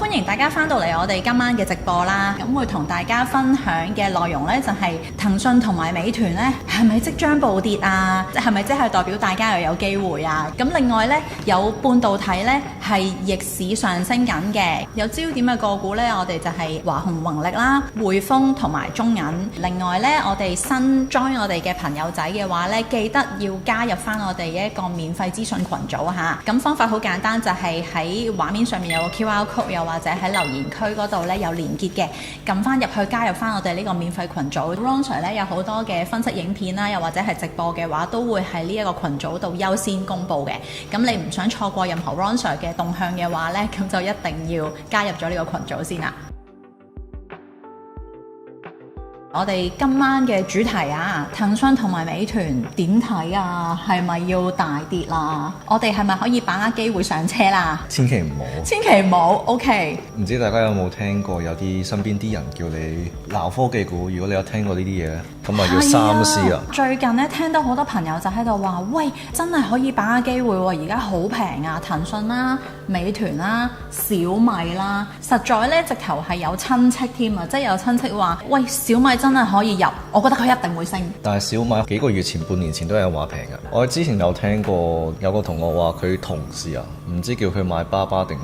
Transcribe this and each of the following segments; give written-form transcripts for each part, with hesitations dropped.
歡迎大家翻到嚟我哋今晚嘅直播啦。咁會同大家分享嘅內容呢，就係騰訊同埋美團呢，係咪即將暴跌啊？係咪即係代表大家又有機會啊？咁另外呢，有半導體呢係逆市上升緊嘅，有焦點嘅個股呢，我哋就係華虹宏力啦、匯豐同埋中銀。另外呢，我哋新 join 我哋嘅朋友仔嘅話呢，記得要加入翻我哋一個免費資訊群組嚇。咁方法好簡單，就係喺畫面上面有個 QR code，又或者喺留言區嗰度呢有連結嘅，撳翻入去加入翻我哋呢個免費群組。Ron Sir 呢有好多嘅分析影片啦，又或者係直播嘅話，都會喺呢一個群組度優先公佈嘅。咁你唔想錯過任何 Ron Sir 嘅動向嘅話呢，咁就一定要加入咗呢個群組先啦。我哋今晚嘅主題啊，騰訊同埋美團點睇啊？係咪要大跌啦？我哋係咪可以把握機會上車啦？千祈唔好，千祈唔好。OK。唔知大家有冇聽過有啲身邊啲人叫你鬧科技股？如果你有聽過呢啲嘢咧，咁咪要三思啊！最近咧聽到好多朋友就喺度話：喂，真係可以把握機會喎！而家好平啊，騰訊啦、美團啦、小米啦，實在咧直頭係有親戚添啊！即係有親戚話：喂，小米真係可以入，我覺得佢一定會升。但係小米幾個月前、半年前都有話平嘅。我之前有聽過有個同學話佢同事啊，唔知叫佢買巴巴定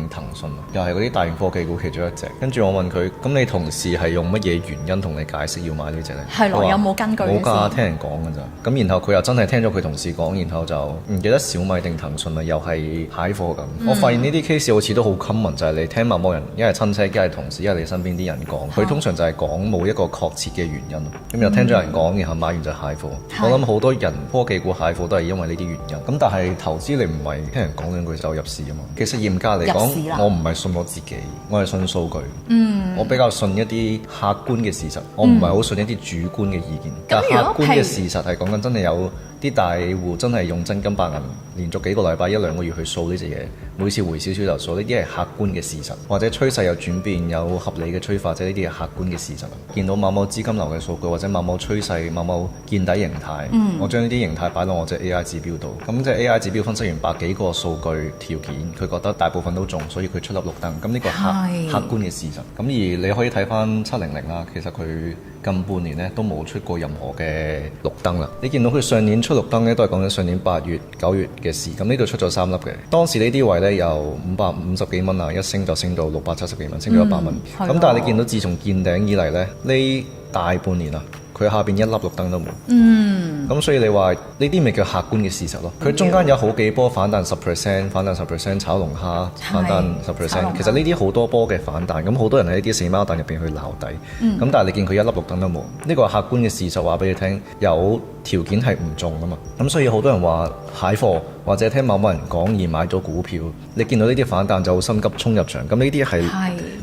騰訊啊，又係嗰啲大型科技股其中一隻。跟住我問佢：咁你同事係用乜嘢原因同你解釋要買呢隻呢？係咯，有冇根據？冇㗎，聽人講㗎咋。咁然後佢又真係聽咗佢同事講，然後就唔記得小米定騰訊啊，又係蟹貨咁。我發現呢啲 case 好似都好 common，就係你聽某人一係親戚，一係同事，一係你身邊啲人講，佢通常就係講冇一個確切嘅原因。咁又聽咗人講，然後買完就蟹貨。我諗好多人科技股蟹貨都係因為呢啲原因。咁但係投資你唔係聽人講兩句就入市啊嘛。其實嚴格嚟講，我唔係信我自己，我係信數據。我比較信一啲客觀嘅事實，我唔係好信一啲主觀嘅意見。但客觀嘅事實係講緊真係有啲大戶真係用真金白銀連續幾個禮拜、一兩個月去掃呢隻嘢，每次回少少就掃，呢啲係客觀嘅事實，或者趨勢有轉變、有合理嘅催化，即係呢啲係客觀嘅事實。見到某某資金流嘅數據，或者某某趨勢、某某見底形態，我將呢啲形態擺到我隻 AI 指標度，咁即係 AI 指標分析完百幾個數據條件，佢覺得大部分都中，所以佢出粒綠燈。咁呢個客觀嘅事實。咁而你可以睇翻700啦，其實佢近半年咧都冇出過任何嘅綠燈啦。你見到佢上年出綠燈咧，都係講緊上年8月、9月嘅事。咁呢度出咗3粒嘅，當時呢啲位咧由550幾蚊啊，一升就升到670幾蚊，升咗100蚊。咁但係你見到自從見頂以嚟咧，呢大半年啊，佢下邊一粒綠燈都冇。咁所以你話呢啲咪叫客觀嘅事實咯？佢中間有好幾波反彈10%，反彈10%，炒龍蝦反彈10%。其實呢啲好多波嘅反彈，咁好多人喺呢啲死貓彈入邊去撈底。咁但係你見佢一粒綠燈都冇，呢個係客觀嘅事實，話俾你聽，有條件係唔中噶嘛。咁所以好多人話蟹貨，或者聽某人講而買咗股票，你見到呢啲反彈就好心急衝入場。咁呢啲係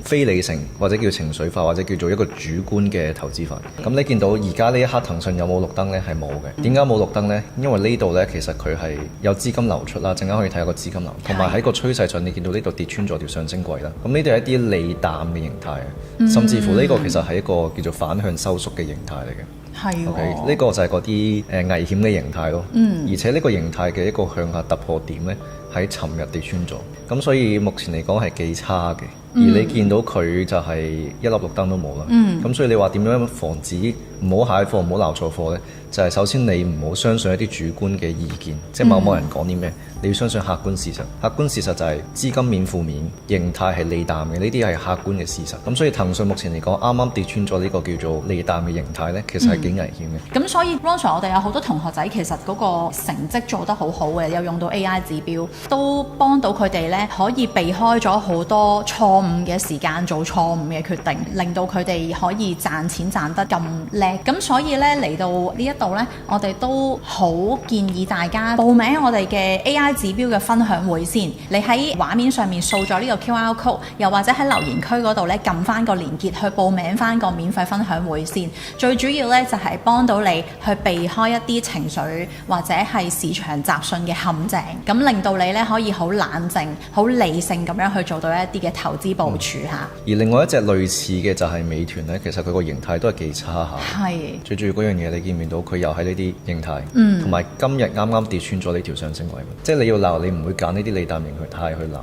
非理性，或者叫情緒化，或者叫做一個主觀嘅投資法。咁你見到而家呢一刻騰訊有冇綠燈呢？係冇嘅。點解冇綠燈呢？因為呢度呢，其實佢係有資金流出啦，陣間可以睇下個資金流，同埋喺個趨勢上，你見到呢度跌穿咗條上升軌啦。咁呢度係一啲利淡嘅形態，甚至乎呢個其實係一個叫做反向收縮嘅形態嚟嘅。係呢個就係嗰啲危險嘅形態咯。而且呢個形態嘅一個向下突破點呢，喺尋日跌穿咗。咁所以目前嚟講係幾差嘅。而你見到佢就係一粒綠燈都冇啦。咁所以你話點樣防止唔好蟹貨，唔好鬧錯貨呢？就係首先你唔好相信一啲主觀嘅意見，即係某人講啲咩，你要相信客觀事實。客觀事實就係資金面負面，形態係利淡嘅，呢啲係客觀嘅事實。咁所以騰訊目前嚟講，啱啱跌穿咗呢個叫做利淡嘅形態呢，其實係幾危險嘅。咁所以 Ron Sir，我哋有好多同學仔其實嗰個成績做得好好嘅，有用到 AI 指標，都幫到佢哋呢，可以避開咗好多錯誤嘅時間做錯誤嘅決定，令到佢哋可以賺錢賺得咁叻。咁所以呢，嚟到呢一度呢，我哋都好建議大家報名我哋嘅 AI 指標嘅分享會先。你喺畫面上面掃咗呢個 QR code，又或者喺留言區嗰度呢，撳翻個連結去報名翻個免費分享會先。最主要呢，就係幫到你去避開一啲情緒或者係市場雜訊嘅陷阱，咁令到你咧可以好冷靜、好理性咁樣去做到一啲嘅投資部署嚇。而另外一隻類似嘅就係美團咧，其實佢個形態都係幾差下。係。最主要嗰樣嘢，你見唔見到佢又係呢啲形態，同埋今日啱啱跌穿咗呢條上升位，即係你要鬧，你唔會揀呢啲利淡形態去鬧。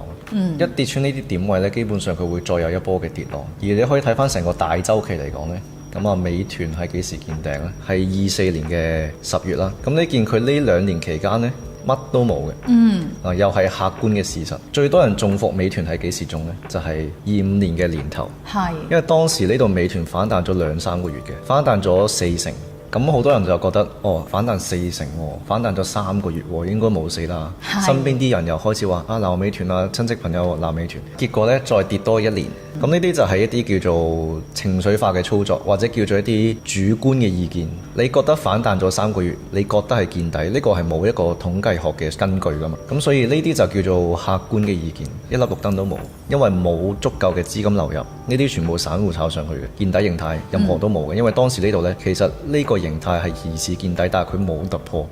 一跌穿呢啲點位咧，基本上佢會再有一波嘅跌落。而你可以睇翻成個大周期嚟講咧。咁啊，美團係幾時見頂呢？係24年嘅10月啦。咁你見佢呢2年期間呢，乜都冇嘅。又係客觀嘅事實。最多人中伏美團係幾時中呢？就係25年嘅年頭。係。因為當時呢度美團反彈咗2-3個月嘅，反彈咗4成。咁好多人就覺得，反彈4成，反彈咗3個月，應該冇死啦。身邊啲人又開始話鬧美團啊，親戚朋友鬧美團。結果呢，再跌多1年。咁呢啲就係一啲叫做情緒化嘅操作，或者叫做一啲主觀嘅意見。你覺得反彈咗3個月，你覺得係見底，呢個係冇一個統計學嘅根據噶嘛。咁所以呢啲就叫做客觀嘅意見，一粒綠燈都冇，因為冇足夠嘅資金流入，呢啲全部散戶炒上去嘅，見底形態任何都冇嘅。因為當時呢度呢，其實呢個形態係疑似見底，但係佢冇突破。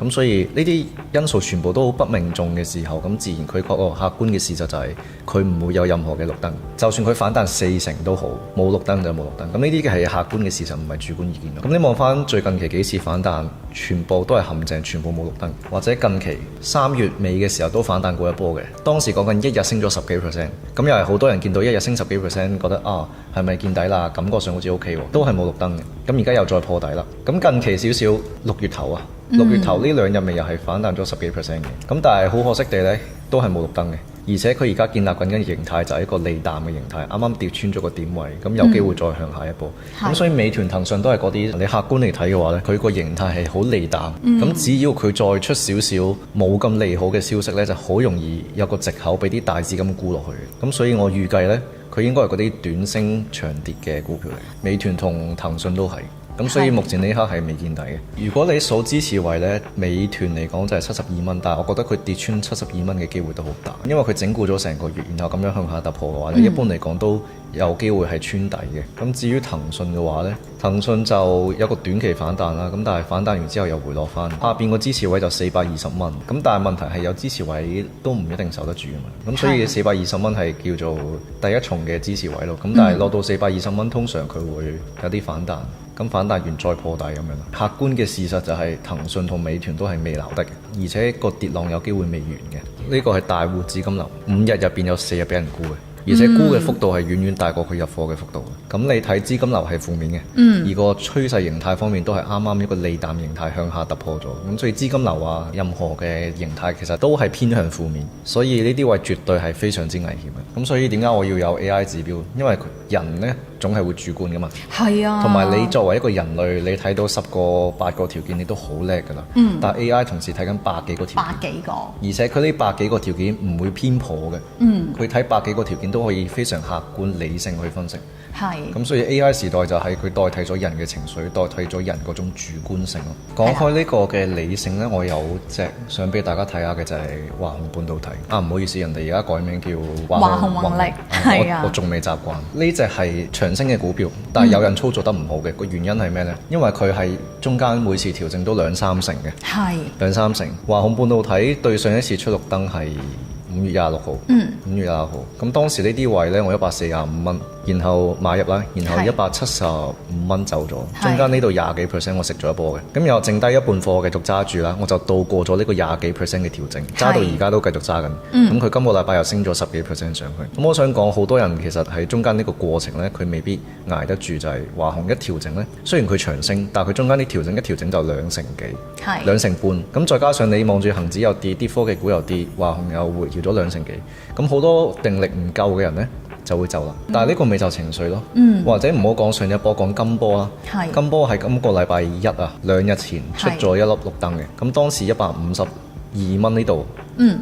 咁所以呢啲因素全部都不命中嘅時候，咁自然佢個客觀嘅事實就係佢唔會有任何嘅綠燈，就算佢反彈4成都好，冇綠燈就冇綠燈。咁呢啲嘅係客觀嘅事實，唔係主觀意見咯。咁你望翻最近期幾次反彈，全部都係陷阱，全部冇綠燈。或者近期3月尾嘅時候都反彈過一波嘅，當時講緊一日升咗10幾%，咁又係好多人見到一日升10幾%，覺得係咪見底啦？感覺上好似 OK 喎，都係冇綠燈嘅。咁而家又再破底啦。咁近期少少6月頭啊，6月頭呢2日咪又係反彈咗10幾%嘅。咁但係好可惜地呢，都係冇綠燈嘅。而且佢而家建立緊嘅形態就係一個利淡嘅形態，啱啱跌穿咗個點位，咁有機會再向下一步。咁所以美團、騰訊都係嗰啲，你客觀嚟睇嘅話呢，佢個形態係好利淡。咁只要佢再出少少冇咁利好嘅消息呢，就好容易有個藉口俾啲大資金沽落去。咁所以我預計呢，佢應該係嗰啲短升長跌嘅股票嚟。美團同騰訊都係。咁所以目前呢刻係未見底嘅。如果你數支持位呢，美團嚟講就係72蚊，但係我覺得佢跌穿72蚊嘅機會都好大，因為佢整固咗成個月，然後咁樣向下突破嘅話呢，一般嚟講都有機會係穿底嘅。咁至於騰訊嘅話呢，騰訊就有個短期反彈啦，咁但係反彈完之後又回落翻，下邊個支持位就420蚊。咁但係問題係有支持位都唔一定守得住啊嘛。咁所以420蚊係叫做第一重嘅支持位咯。咁但係落到420蚊，通常佢會有啲反彈。咁反彈完再破底咁樣啦。客觀嘅事實就係騰訊同美團都係未留得嘅，而且個跌浪有機會未完嘅。呢個係大戶資金流，5日入邊有4日俾人沽嘅。而且沽嘅幅度係遠遠大過佢入貨嘅幅度。咁你睇資金流係負面嘅，而個趨勢形態方面都係啱啱一個利淡形態向下突破咗。咁所以資金流啊，任何嘅形態其實都係偏向負面。所以呢啲位絕對係非常之危險嘅。咁所以點解我要有 AI 指標？因為人呢總係會主觀噶嘛。係啊。同埋你作為一個人類，你睇到10個8個條件，你都好叻㗎啦。但係 AI 同時睇緊百幾個條件。百幾個。而且佢呢百幾個條件唔會偏頗嘅。佢睇百幾個條件都可以非常客觀理性去分析。係。咁所以 AI 時代就係佢代替咗人嘅情緒，代替咗人嗰種主觀性咯。講開呢個嘅理性呢，我有隻想俾大家睇下嘅就係華虹半導體。唔好意思，人哋而家改名叫華虹宏力。係啊。我仲未習慣。呢隻係長升嘅股票，但係有人操作得唔好嘅。個原因係咩呢？因為佢係中間每次調整都2-3成嘅。係。2-3成。華虹半導體對上一次出綠燈係5月26號。5月25號。咁當時呢啲位呢，我145蚊。然後買入啦，然後175蚊走咗，中間呢度20幾%我食咗一波嘅，咁又剩低一半貨我繼續揸住啦，我就渡過咗呢個20幾%嘅調整，揸到而家都繼續揸緊。咁佢今個禮拜又升咗10幾%上去。咁我想講，好多人其實喺中間呢個過程呢，佢未必捱得住，就係華虹一調整呢，雖然佢長升，但係佢中間啲調整一調整就2成幾，2成半。咁再加上你望住恒指又跌，啲科技股又跌，華虹又回調咗2成幾，咁好多定力唔夠嘅人呢，就會走啦，但係呢個咪就情緒咯，或者唔好講上一波，講金波啦。金波係今個禮拜1啊，2日前出咗一粒綠燈嘅，咁當時152蚊呢度，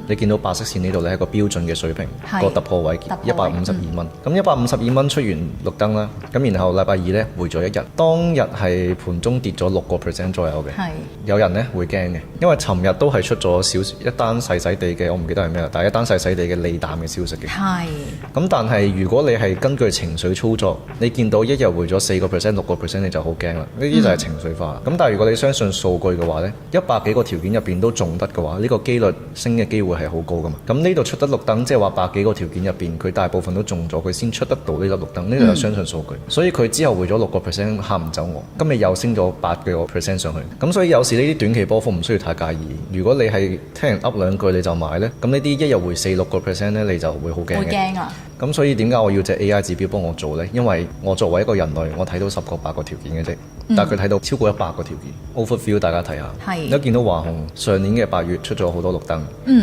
你見到白色線呢度咧係個標準嘅水平，個突破位152蚊。咁152蚊出完綠燈啦，咁然後禮拜2咧回咗1日，當日係盤中跌咗6% 左右嘅。有人咧會驚嘅，因為尋日都係出咗一單細細地嘅，我唔記得係咩啦，但係一單細細地嘅利淡嘅消息嘅。咁但係如果你係根據情緒操作，你見到一日回咗4% 6%，你就好驚啦。呢啲就係情緒化。咁但係如果你相信數據嘅話咧，100幾個條件入邊都中得嘅話，呢個機率升嘅嘅機會係好高噶嘛。咁呢度出得綠燈，即係話百幾個條件入邊，佢大部分都中咗，佢先出得到呢粒綠燈。呢度有相信數據，所以佢之後回咗6%嚇唔走我，今日又升咗8幾個 percent 上去。咁所以有時呢啲短期波幅唔需要太介意。如果你係聽人噏兩句你就買呢，咁呢啲一日回4-6%呢，你就會好驚嘅。會驚啊！咁所以點解我要隻 AI 指標幫我做呢？因為我作為一個人類，我睇到10個8個條件嘅啫，但係佢睇到超過100個條件。Overview 大家睇下，一見到華虹上年嘅8月出咗好多綠燈，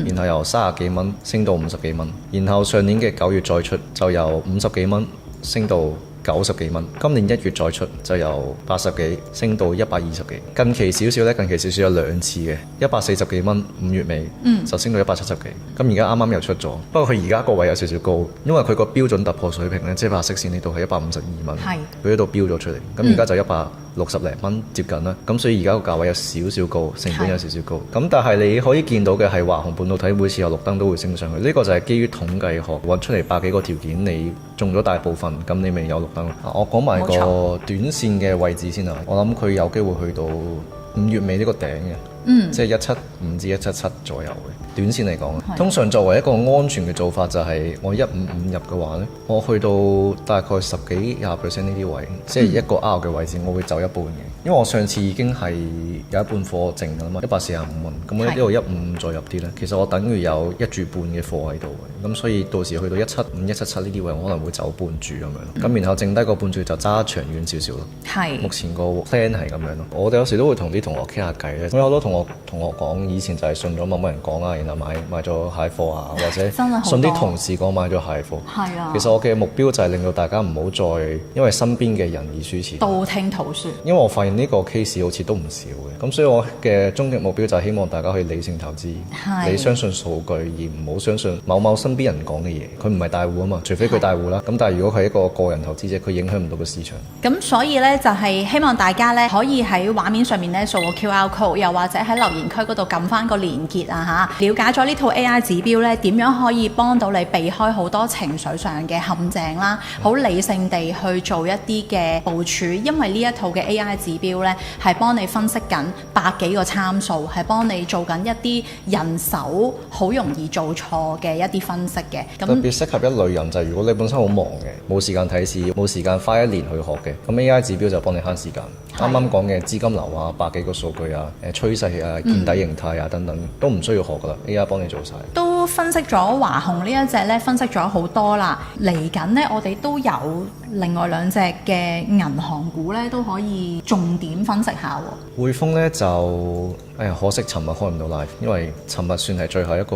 然後由30幾蚊升到50幾蚊，然後上年嘅9月再出就由50幾蚊升到90幾蚊，今年1月再出就由80幾升到120幾，近期少少呢，近期少少有2次嘅140幾蚊，5月尾就升到170幾，咁而家啱啱又出咗，不過佢而家個位有少少高，因為佢個標準突破水平呢，即係白色線呢度係152蚊，佢喺度標咗出嚟，咁而家就160零蚊接近啦，咁所以而家個價位有少少高，成本有少少高，咁但係你可以見到嘅係華虹半導體每次有綠燈都會升上去，呢個就係基於統計學揾出嚟百幾個條件，你中咗大部分，咁你咪有綠燈。我講埋個短線嘅位置先啊，我諗佢有機會去到5月尾呢個頂嘅，即係175至177左右嘅。短線嚟講，通常作為一個安全嘅做法就係我155入嘅話呢，我去到大概10幾20% 呢啲位，即係一個 R 嘅位置，我會走一半嘅。因為我上次已經係有一半貨剩㗎啦嘛，145蚊，咁我呢度155再入啲呢，其實我等於有1注半嘅貨喺度嘅，咁所以到時去到175、177呢啲位，我可能會走半注咁樣，咁然後剩低個半注就揸長遠少少咯。目前個 plan 係咁樣咯。我哋有時都會同啲同學傾下偈咧，我有好多同學講，以前就係信咗某人講啊，然後買咗蟹貨啊，或者信啲同事講買咗蟹貨。係啊，其實我嘅目標就係令到大家唔好再因為身邊嘅人而輸錢。道聽途說。因為我發現呢個 case 好似都唔少嘅，咁所以我嘅終極目標就係希望大家可以理性投資，你相信數據而唔好相信某身邊人講嘅嘢。佢唔係大戶啊嘛，除非佢大戶啦。咁但係如果佢係一個個人投資者，佢影響唔到個市場。咁所以呢，就係希望大家呢可以喺畫面上面呢掃個 QR code，又或者喺留言區嗰度撳翻個連結啊嚇，了解咗呢套 AI 指標呢點樣可以幫到你避開好多情緒上嘅陷阱啦，好理性地去做一啲嘅部署。因為呢一套嘅 AI 指標呢係幫你分析緊百幾個參數，係幫你做緊一啲人手好容易做錯嘅一啲分析嘅。咁特別適合一類人就係如果你本身好忙嘅，冇時間睇市，冇時間花1年去學嘅，咁 AI 指標就幫你慳時間。啱啱講嘅資金流啊、百幾個數據啊、趨勢啊、見底形態啊等等，都唔需要學噶啦，AI 幫你做晒。都分析咗華虹呢一隻呢，分析咗好多啦。嚟緊呢，我哋都有另外2隻嘅銀行股呢，都可以重點分析下。匯豐呢就可惜尋日開唔到 live，因為尋日算係最後一個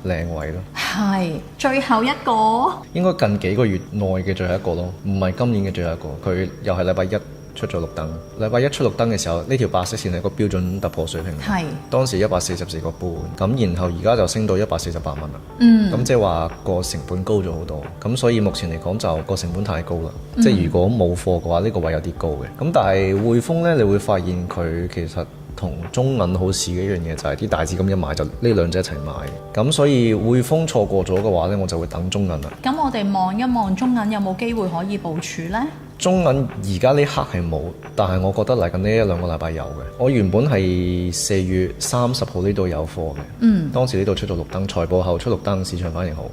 靚位咯。係最後一個，應該近幾個月內嘅最後一個咯，唔係今年嘅最後一個。佢又係禮拜1出咗綠燈，禮拜1出綠燈嘅時候，呢條白色線係個標準突破水平。係當時144個半，咁然後而家就升到148蚊啦。咁即係話個成本高咗好多，咁所以目前嚟講就個成本太高啦。即係如果冇貨嘅話，呢個位有啲高嘅。咁但係匯豐呢，你會發現佢其實同中銀好似嘅一樣嘢，就係啲大資金一買就呢2隻一齊買。咁所以匯豐錯過咗嘅話呢，我就會等中銀啦。咁我哋望一望中銀有冇機會可以部署呢？中銀而家呢刻係冇，但係我覺得嚟緊呢1-2個禮拜有嘅。我原本係4月30號呢度有貨嘅，當時呢度出咗綠燈，財報後出綠燈，市場反應好。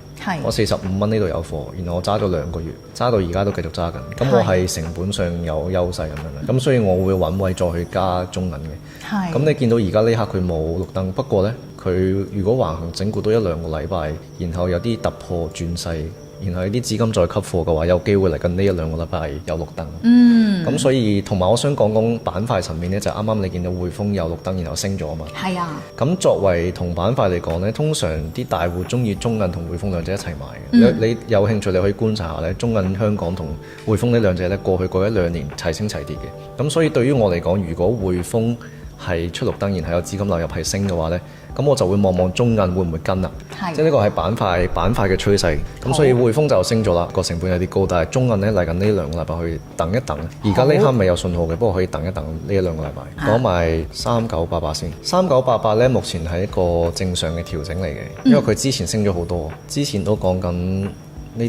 我45蚊呢度有貨，然後我揸咗2個月，揸到而家都繼續揸緊。咁我係成本上有優勢咁樣，咁所以我會揾位再去加中銀嘅。咁你見到而家呢刻佢冇綠燈，不過呢，佢如果橫行整固到1-2個禮拜，然後有啲突破轉勢，然後啲資金再吸貨嘅話，有機會嚟緊呢1-2個禮拜有綠燈。咁所以同埋我想講板塊層面呢，就啱啱你見到匯豐有綠燈，然後升咗啊嘛。係啊。咁作為同板塊嚟講呢，通常啲大戶中意中銀同匯豐2隻一齊買嘅。你有興趣你可以觀察下呢，中銀香港同匯豐呢2隻呢，過去嗰1-2年齊升齊跌嘅。咁所以對於我嚟講，如果匯豐係出綠燈，然後有資金流入係升嘅話呢，咁我就會望望中銀會唔會跟啦。即係呢個係板塊嘅趨勢。咁所以匯豐就升咗啦，個成本有啲高，但係中銀呢，嚟緊呢2個禮拜去等一等。而家呢刻未有信號嘅，不過可以等一等呢1-2個禮拜。講埋3988先，3988呢，目前係一個正常嘅調整嚟嘅，因為佢之前升咗好多，之前都講緊呢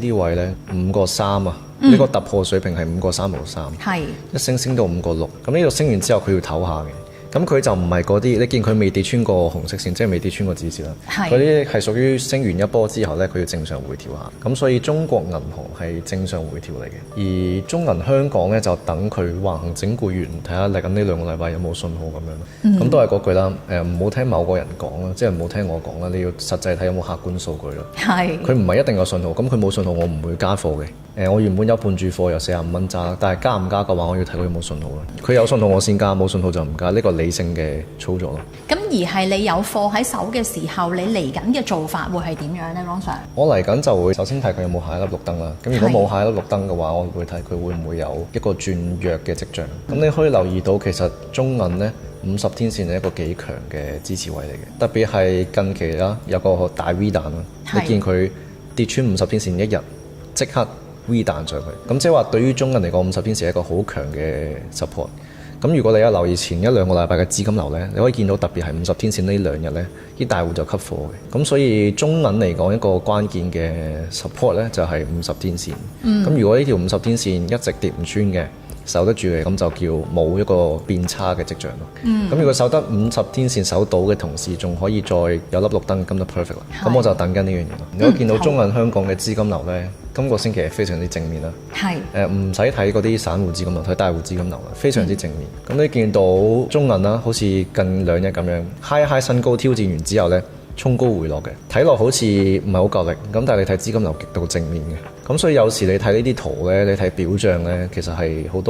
啲位呢，5個3啊。呢個突破水平係5個3毫3，一升到5個6。咁呢度升完之後佢要唞下嘅，咁佢就唔係嗰啲，你見佢未跌穿過紅色線，即係未跌穿過止蝕啦。嗰啲係屬於升完一波之後呢，佢要正常回調下。咁所以中國銀行係正常回調嚟嘅，而中銀香港呢，就等佢橫行整固完，睇下嚟緊呢2個禮拜有冇信號咁樣。咁都係嗰句啦，唔好聽某個人講啦，即係唔好聽我講啦，你要實際睇有冇客觀數據咯。佢唔係一定有信號，咁佢冇信號我唔會加貨嘅。我原本有半注貨有45蚊揸，但係加唔加嘅話，我要睇佢有冇信號啦。佢有信號我先加，冇信號就唔加，呢個理性嘅操作咯。咁而係你有貨喺手嘅時候，你嚟緊嘅做法會係點樣呢？Ron Sir？我嚟緊就會首先睇佢有冇下一粒綠燈啦。咁如果冇下一粒綠燈嘅話，我會睇佢會唔會有一個轉弱嘅跡象。咁你可以留意到，其實中銀呢50天線係一個幾強嘅支持位嚟嘅，特別係近期啦有個大 V 彈啦，你見佢跌穿50天線一日即刻 V 彈上去，咁即係話對於中銀嚟講，50天線係一個好強嘅 support。咁如果你有留意前1-2個禮拜嘅資金流呢，你可以見到特別係50天線呢2日呢，啲大戶就吸貨嘅。咁所以中銀嚟講一個關鍵嘅 support 呢，就係50天線。咁如果呢條50天線一直跌唔穿嘅，守得住嘅，咁就叫冇一個變差嘅跡象咯。咁如果守得50天線守到嘅同時，仲可以再有粒綠燈，咁就 perfect 啦。咁我就等緊呢樣嘢咯。如果見到中銀香港嘅資金流呢，今個星期係非常之正面啦。唔使睇嗰啲散戶資金流，睇大戶資金流啦，非常之正面。咁你見到中銀啦，好似近2日咁樣 high 新高挑戰完之後呢，衝高回落嘅，睇落好似唔係好夠力，咁但係你睇資金流極度正面嘅，咁所以有時你睇呢啲圖呢，你睇表象呢，其實係好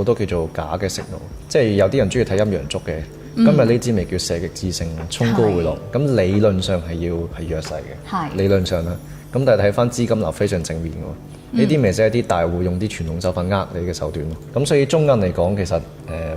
多叫做假嘅息路，即係有啲人中意睇陰陽燭嘅。今日呢支咪叫射極之星，衝高回落，咁理論上係弱勢嘅，理論上啦。咁但係睇翻資金流非常正面嘅，呢啲咪即係啲大戶用啲傳統手法呃你嘅手段咯。咁所以中銀嚟講，其實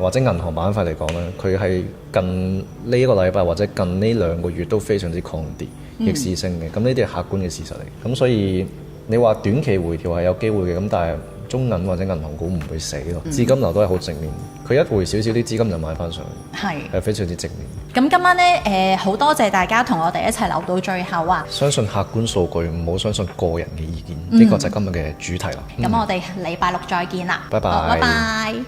或者銀行板塊嚟講咧，佢係近呢一個禮拜或者近呢2個月都非常之抗跌，逆市升嘅。咁呢啲係客觀嘅事實嚟。咁所以你話短期回調係有機會嘅，咁但係中銀或者銀行股唔會死咯，資金流都係好正面。佢一回少少啲資金就買翻上去，係非常之正面。咁今晚呢，好多謝大家同我哋一齊留到最後啊！相信客觀數據，唔好相信個人嘅意見，呢個就係今日嘅主題啦。咁我哋禮拜6再見啦，拜拜。拜拜。